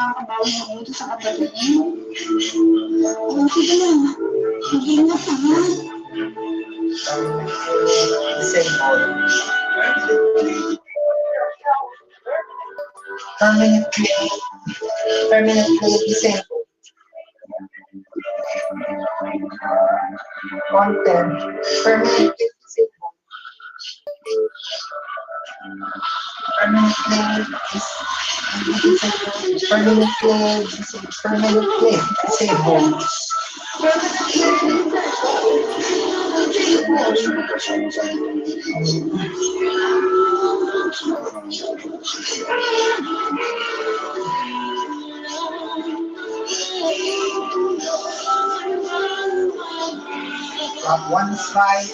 makakabawi ng uto sa kapatid niyo. Okay lang. Mag-ingat ka ha. Disabled. Permanently disabled. Content. Permanently disabled. Permanently disabled. Grab one slide.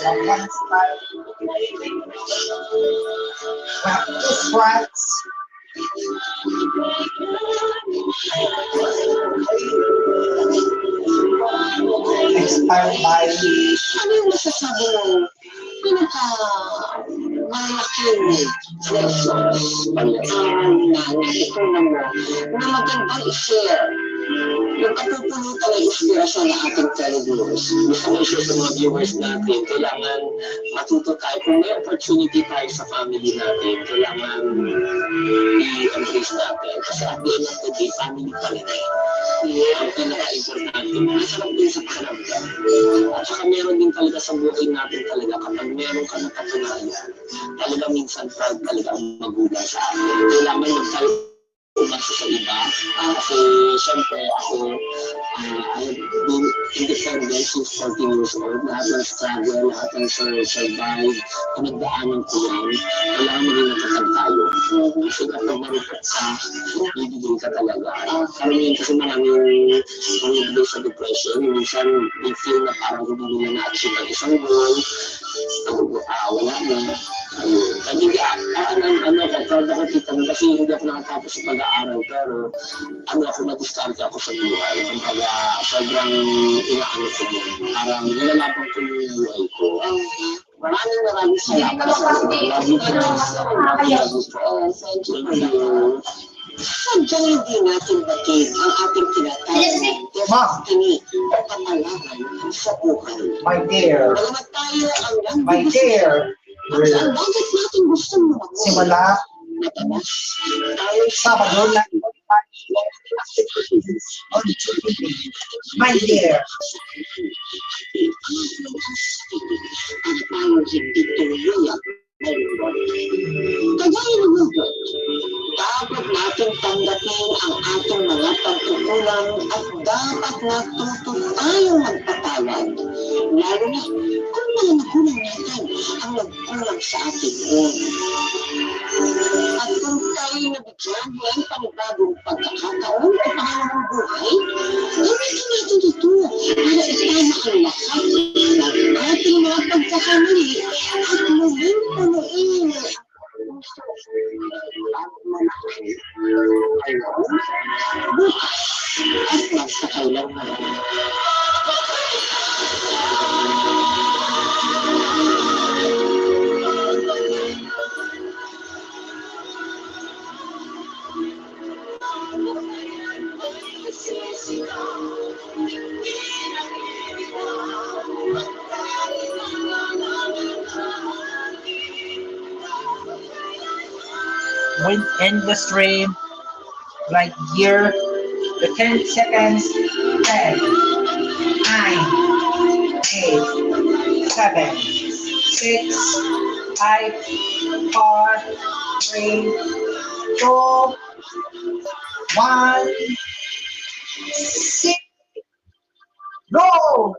Grab one slide. Grab two slides. Expired by. Ano yung masasabi ng pinaka-malaking lessons na natutunan mo na magandang i-share yung katutulutan ng inspirasyon ng ating televiewers? Gusto ko i-share sa mga viewers natin, kailangan matuto tayo. Kung may opportunity tayo sa family natin, kailangan i-embrace natin. Kasi at the end of the day, family pa rin ang pinaka-importante. Masarap din sa pakiramdam. At saka meron din talaga sa buhay natin talaga kapag meron ka na katunayan, talaga minsan proud talaga ang magulang sa atin. Kailangan magtayo umasa sa iba. Kasi syempre ako, I've been independent since 14 years old. Lahat ng struggle, lahat ng survive, pinagdaanan ko yan. Kailangan maging natatag tayo. Kasi kapag marupot ka, bibigyan ka talaga. Karamihan kasi maraming bumibigay sa depression. Minsan, they feel na parang hindi nila na-achieve ang isang goal. Wala na. Hindi ako, proud ako kita mo kasi hindi ako nakatapos sa pag-aaral, pero ako nag-start ako sa buhay. Kumbaga, sobrang inaano ko mo. Parang nilalaban ko yung buhay ko. Maraming salamat sa iyo. Thank you. Sadyang hindi natin batid ang ating tinatawag destiny o kapalaran sa buhay. My dear. Bagamat tayo ang My dear. ang bakit natin gusto mo ako? Simula Sabado na my dear. Ang tayo hindi tuluyan. Kagaya ng mga, dapat natin tanggapin ang ating mga pagkukulang at dapat natuto tayong magpatawad. Lalo na kung mga nakulang natin ang nagkulang sa atin noon. At kung tayo nabigyan ng panibagong pagkakataon o pangalawang buhay, gamitin natin ito para itama ang lahat ng ating mga pagkakamali at muling punuin ang puso at manahan. Ngayon, bukas at magsakailangan. When end the stream, like here, the 10 seconds, 10, 9, 8, 7, 6, 5, 4, 3, 2, 1, 6, go!